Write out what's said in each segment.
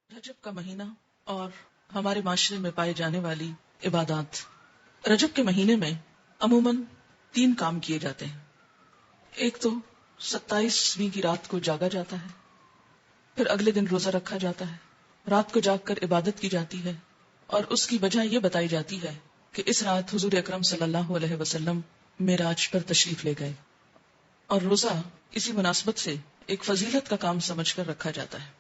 رجب کا مہینہ اور ہمارے معاشرے میں پائے جانے والی عبادات۔ رجب کے مہینے میں عموماً 3 کام کیے جاتے ہیں۔ ایک تو 27ویں کی رات کو جاگا جاتا ہے، پھر اگلے دن روزہ رکھا جاتا ہے، رات کو جاگ کر عبادت کی جاتی ہے، اور اس کی وجہ یہ بتائی جاتی ہے کہ اس رات حضور اکرم صلی اللہ علیہ وسلم معراج پر تشریف لے گئے، اور روزہ اسی مناسبت سے ایک فضیلت کا کام سمجھ کر رکھا جاتا ہے۔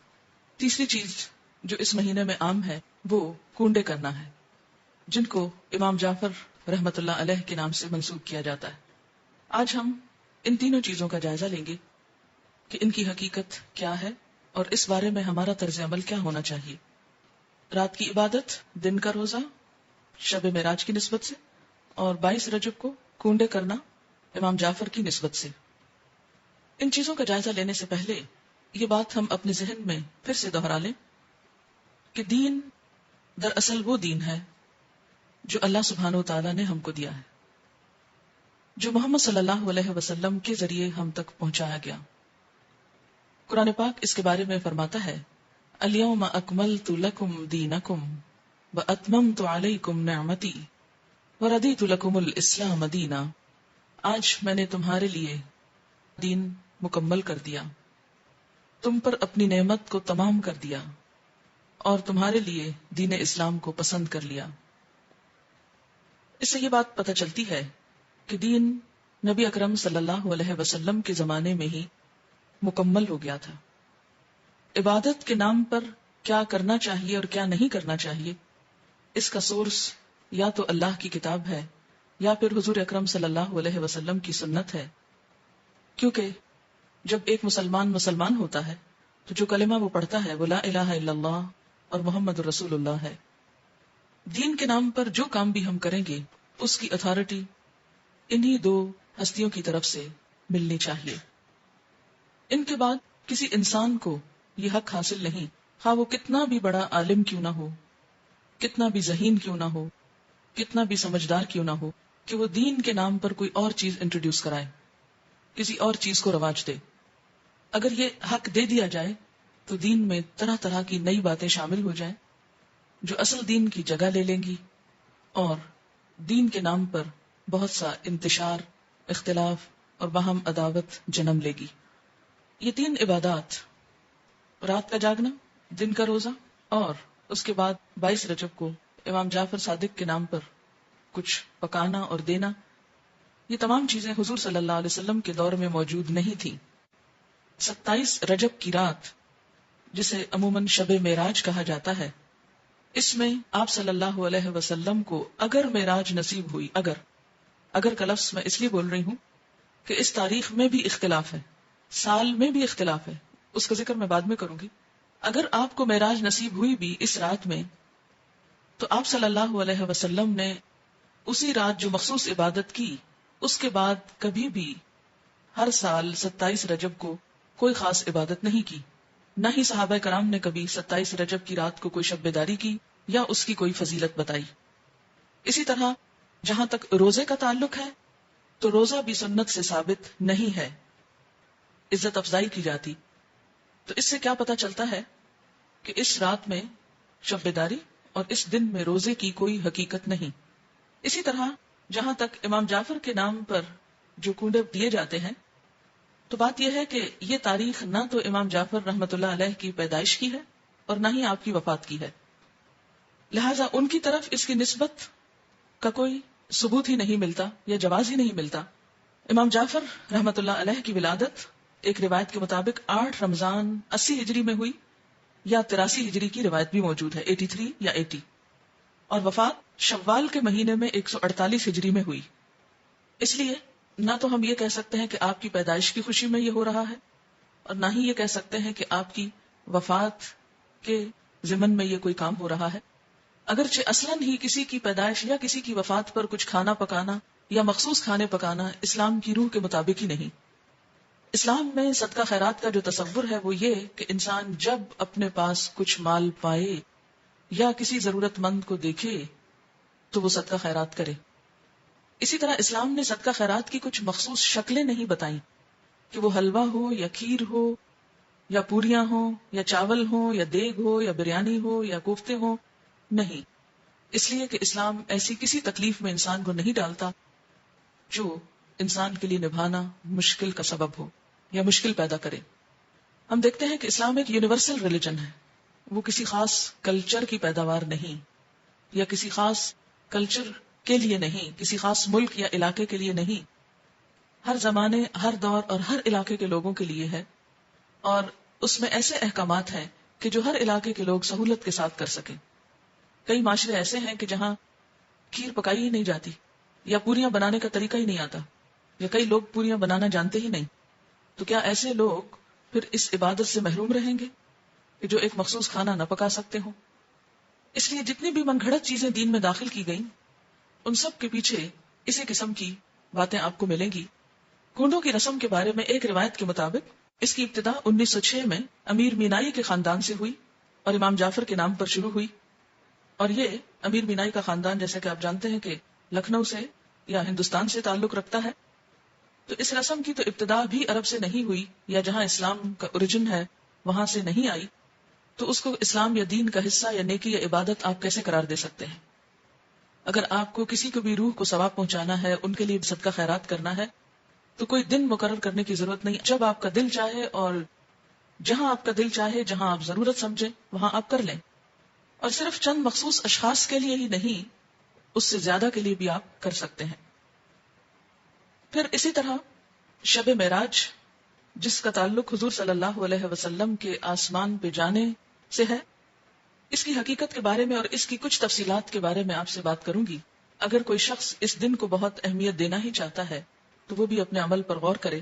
تیسری چیز جو اس مہینے میں عام ہے وہ کونڈے کرنا ہے، جن کو امام جعفر رحمت اللہ علیہ کے نام سے منسوب کیا جاتا ہے۔ آج ہم ان تینوں چیزوں کا جائزہ لیں گے کہ ان کی حقیقت کیا ہے اور اس بارے میں ہمارا طرز عمل کیا ہونا چاہیے۔ رات کی عبادت، دن کا روزہ شب معراج کی نسبت سے، اور 22 رجب کو کونڈے کرنا امام جعفر کی نسبت سے۔ ان چیزوں کا جائزہ لینے سے پہلے یہ بات ہم اپنے ذہن میں پھر سے دہرا لیں کہ دین دراصل وہ دین ہے جو اللہ سبحانہ و تعالیٰ نے ہم کو دیا ہے، جو محمد صلی اللہ علیہ وسلم کے ذریعے ہم تک پہنچایا گیا۔ قرآن پاک اس کے بارے میں فرماتا ہے، الیوم اکملت لکم دینکم واتممت علیکم نعمتی وردیت لکم الاسلام دینا۔ آج میں نے تمہارے لیے دین مکمل کر دیا، تم پر اپنی نعمت کو تمام کر دیا، اور تمہارے لیے دین اسلام کو پسند کر لیا۔ اس سے یہ بات پتہ چلتی ہے کہ دین نبی اکرم صلی اللہ علیہ وسلم کے زمانے میں ہی مکمل ہو گیا تھا۔ عبادت کے نام پر کیا کرنا چاہیے اور کیا نہیں کرنا چاہیے، اس کا سورس یا تو اللہ کی کتاب ہے یا پھر حضور اکرم صلی اللہ علیہ وسلم کی سنت ہے، کیونکہ جب ایک مسلمان ہوتا ہے تو جو کلمہ وہ پڑھتا ہے وہ لا الہ الا اللہ اور محمد رسول اللہ ہے۔ دین کے نام پر جو کام بھی ہم کریں گے اس کی اتھارٹی انہی 2 ہستیوں کی طرف سے ملنی چاہیے۔ ان کے بعد کسی انسان کو یہ حق حاصل نہیں، خواہ وہ کتنا بھی بڑا عالم کیوں نہ ہو، کتنا بھی ذہین کیوں نہ ہو، کتنا بھی سمجھدار کیوں نہ ہو، کہ وہ دین کے نام پر کوئی اور چیز انٹروڈیوس کرائے، کسی اور چیز کو رواج دے۔ اگر یہ حق دے دیا جائے تو دین میں طرح طرح کی نئی باتیں شامل ہو جائیں جو اصل دین کی جگہ لے لیں گی، اور دین کے نام پر بہت سا انتشار، اختلاف اور باہم عداوت جنم لے گی۔ یہ 3 عبادات، رات کا جاگنا، دن کا روزہ، اور اس کے بعد 22 رجب کو امام جعفر صادق کے نام پر کچھ پکانا اور دینا، یہ تمام چیزیں حضور صلی اللہ علیہ وسلم کے دور میں موجود نہیں تھیں۔ 27 رجب کی رات، جسے عموماً شب معراج کہا جاتا ہے، اس میں آپ صلی اللہ علیہ وسلم کو اگر معراج نصیب ہوئی، اگر کا لفظ میں اس لیے بول رہی ہوں کہ اس تاریخ میں بھی اختلاف ہے، سال میں بھی اختلاف ہے، اس کا ذکر میں بعد میں کروں گی۔ اگر آپ کو معراج نصیب ہوئی بھی اس رات میں، تو آپ صلی اللہ علیہ وسلم نے اسی رات جو مخصوص عبادت کی، اس کے بعد کبھی بھی ہر سال 27 رجب کو کوئی خاص عبادت نہیں کی، نہ ہی صحابہ کرام نے کبھی 27 رجب کی رات کو کوئی شب بیداری کی یا اس کی کوئی فضیلت بتائی۔ اسی طرح جہاں تک روزے کا تعلق ہے تو روزہ بھی سنت سے ثابت نہیں ہے، عزت افزائی کی جاتی۔ تو اس سے کیا پتہ چلتا ہے کہ اس رات میں شب بیداری اور اس دن میں روزے کی کوئی حقیقت نہیں۔ اسی طرح جہاں تک امام جعفر کے نام پر جو کونڈے دیے جاتے ہیں، تو بات یہ ہے کہ یہ تاریخ نہ تو امام جعفر رحمت اللہ علیہ کی پیدائش کی ہے اور نہ ہی آپ کی وفات کی ہے، لہٰذا ان کی طرف اس کی نسبت کا کوئی ثبوت ہی نہیں ملتا یا جواز ہی نہیں ملتا۔ امام جعفر رحمت اللہ علیہ کی ولادت ایک روایت کے مطابق 8 رمضان 80 ہجری میں ہوئی، یا 83 ہجری کی روایت بھی موجود ہے، 83 یا 80، اور وفات شوال کے مہینے میں 148 ہجری میں ہوئی۔ اس لیے نہ تو ہم یہ کہہ سکتے ہیں کہ آپ کی پیدائش کی خوشی میں یہ ہو رہا ہے، اور نہ ہی یہ کہہ سکتے ہیں کہ آپ کی وفات کے ضمن میں یہ کوئی کام ہو رہا ہے، اگرچہ اصلاً ہی کسی کی پیدائش یا کسی کی وفات پر کچھ کھانا پکانا یا مخصوص کھانے پکانا اسلام کی روح کے مطابق ہی نہیں۔ اسلام میں صدقہ خیرات کا جو تصور ہے وہ یہ کہ انسان جب اپنے پاس کچھ مال پائے یا کسی ضرورت مند کو دیکھے تو وہ صدقہ خیرات کرے۔ اسی طرح اسلام نے صدقہ خیرات کی کچھ مخصوص شکلیں نہیں بتائیں کہ وہ حلوہ ہو یا کھیر ہو یا پوریاں ہوں یا چاول ہوں یا دیگ ہو یا بریانی ہو یا کوفتے ہوں، نہیں، اس لیے کہ اسلام ایسی کسی تکلیف میں انسان کو نہیں ڈالتا جو انسان کے لیے نبھانا مشکل کا سبب ہو یا مشکل پیدا کرے۔ ہم دیکھتے ہیں کہ اسلام ایک یونیورسل ریلیجن ہے، وہ کسی خاص کلچر کی پیداوار نہیں، یا کسی خاص کلچر کے لیے نہیں، کسی خاص ملک یا علاقے کے لیے نہیں، ہر زمانے، ہر دور اور ہر علاقے کے لوگوں کے لیے ہے، اور اس میں ایسے احکامات ہیں کہ جو ہر علاقے کے لوگ سہولت کے ساتھ کر سکیں۔ کئی معاشرے ایسے ہیں کہ جہاں کھیر پکائی ہی نہیں جاتی، یا پوریاں بنانے کا طریقہ ہی نہیں آتا، یا کئی لوگ پوریاں بنانا جانتے ہی نہیں، تو کیا ایسے لوگ پھر اس عبادت سے محروم رہیں گے کہ جو ایک مخصوص کھانا نہ پکا سکتے ہوں؟ اس لیے جتنی بھی من گھڑت چیزیں دین میں داخل کی گئیں، ان سب کے پیچھے اسی قسم کی باتیں آپ کو ملیں گی۔ کونڈوں کی رسم کے بارے میں ایک روایت کے مطابق اس کی ابتدا 1906 میں امیر مینائی کے خاندان سے ہوئی اور امام جعفر کے نام پر شروع ہوئی، اور یہ امیر مینائی کا خاندان جیسا کہ آپ جانتے ہیں کہ لکھنؤ سے یا ہندوستان سے تعلق رکھتا ہے، تو اس رسم کی تو ابتدا بھی عرب سے نہیں ہوئی، یا جہاں اسلام کا اوریجن ہے وہاں سے نہیں آئی، تو اس کو اسلام یا دین کا حصہ یا نیکی یا عبادت آپ کیسے قرار دے سکتے ہیں؟ اگر آپ کو کسی کو بھی روح کو ثواب پہنچانا ہے، ان کے لیے صدقہ خیرات کرنا ہے، تو کوئی دن مقرر کرنے کی ضرورت نہیں، جب آپ کا دل چاہے اور جہاں آپ کا دل چاہے، جہاں آپ ضرورت سمجھیں وہاں آپ کر لیں، اور صرف چند مخصوص اشخاص کے لیے ہی نہیں، اس سے زیادہ کے لیے بھی آپ کر سکتے ہیں۔ پھر اسی طرح شب معراج، جس کا تعلق حضور صلی اللہ علیہ وسلم کے آسمان پہ جانے سے ہے، اس کی حقیقت کے بارے میں اور اس کی کچھ تفصیلات کے بارے میں آپ سے بات کروں گی۔ اگر کوئی شخص اس دن کو بہت اہمیت دینا ہی چاہتا ہے تو وہ بھی اپنے عمل پر غور کرے۔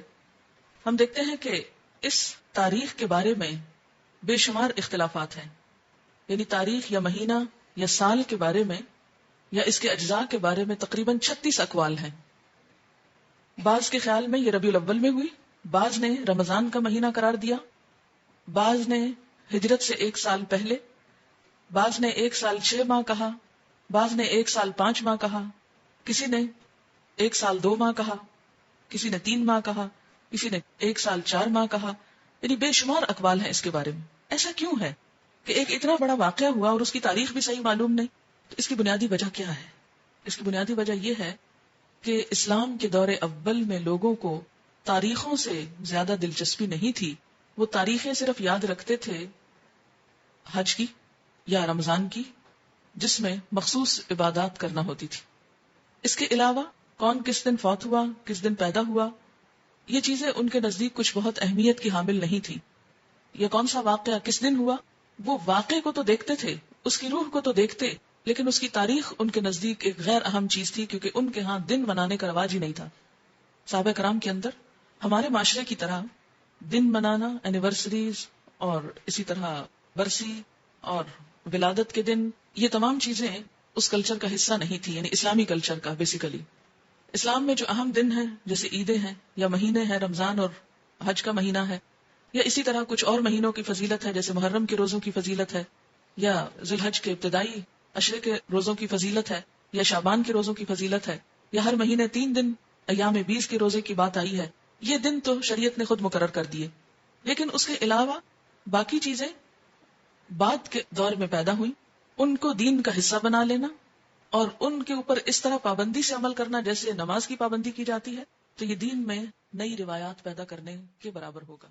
ہم دیکھتے ہیں کہ اس تاریخ کے بارے میں بے شمار اختلافات ہیں، یعنی تاریخ یا مہینہ یا سال کے بارے میں یا اس کے اجزاء کے بارے میں تقریباً 36 اقوال ہیں۔ بعض کے خیال میں یہ ربیع الاول میں ہوئی، بعض نے رمضان کا مہینہ قرار دیا، بعض نے ہجرت سے 1 سال پہلے، بعض نے 1 سال 6 ماہ کہا، بعض نے 1 سال 5 ماہ کہا، کسی نے 1 سال 2 ماہ کہا، کسی نے 3 ماہ کہا، کسی نے 1 سال 4 ماہ کہا، یعنی بے شمار اقوال ہیں اس کے بارے میں۔ ایسا کیوں ہے کہ ایک اتنا بڑا واقعہ ہوا اور اس کی تاریخ بھی صحیح معلوم نہیں؟ تو اس کی بنیادی وجہ کیا ہے؟ اس کی بنیادی وجہ یہ ہے کہ اسلام کے دور اول میں لوگوں کو تاریخوں سے زیادہ دلچسپی نہیں تھی، وہ تاریخیں صرف یاد رکھتے تھے حج کی یا رمضان کی، جس میں مخصوص عبادات کرنا ہوتی تھی۔ اس کے علاوہ کون کس دن فوت ہوا، کس دن پیدا ہوا، یہ چیزیں ان کے نزدیک کچھ بہت اہمیت کی حامل نہیں تھی۔ یہ کون سا واقعہ کس دن ہوا، وہ واقعے کو تو دیکھتے تھے، اس کی روح کو تو دیکھتے، لیکن اس کی تاریخ ان کے نزدیک ایک غیر اہم چیز تھی، کیونکہ ان کے ہاں دن منانے کا رواج ہی نہیں تھا۔ صحابہ کرام کے اندر ہمارے معاشرے کی طرح دن منانا، اینیورسریز اور اسی طرح برسی اور ولادت کے دن، یہ تمام چیزیں اس کلچر کا حصہ نہیں تھی، یعنی اسلامی کلچر کا۔ بیسیکلی اسلام میں جو اہم دن ہیں جیسے عیدیں ہیں یا مہینے ہیں، رمضان اور حج کا مہینہ ہے، یا اسی طرح کچھ اور مہینوں کی فضیلت ہے جیسے محرم کے روزوں کی فضیلت ہے، یا ذوالحج کے ابتدائی عشرے کے روزوں کی فضیلت ہے، یا شعبان کے روزوں کی فضیلت ہے، یا ہر مہینے 3 دن ایام 20 کے روزے کی بات آئی ہے۔ یہ دن تو شریعت نے خود مقرر کر دیے، لیکن اس کے علاوہ باقی چیزیں بعد کے دور میں پیدا ہوئی، ان کو دین کا حصہ بنا لینا اور ان کے اوپر اس طرح پابندی سے عمل کرنا جیسے نماز کی پابندی کی جاتی ہے، تو یہ دین میں نئی روایات پیدا کرنے کے برابر ہوگا۔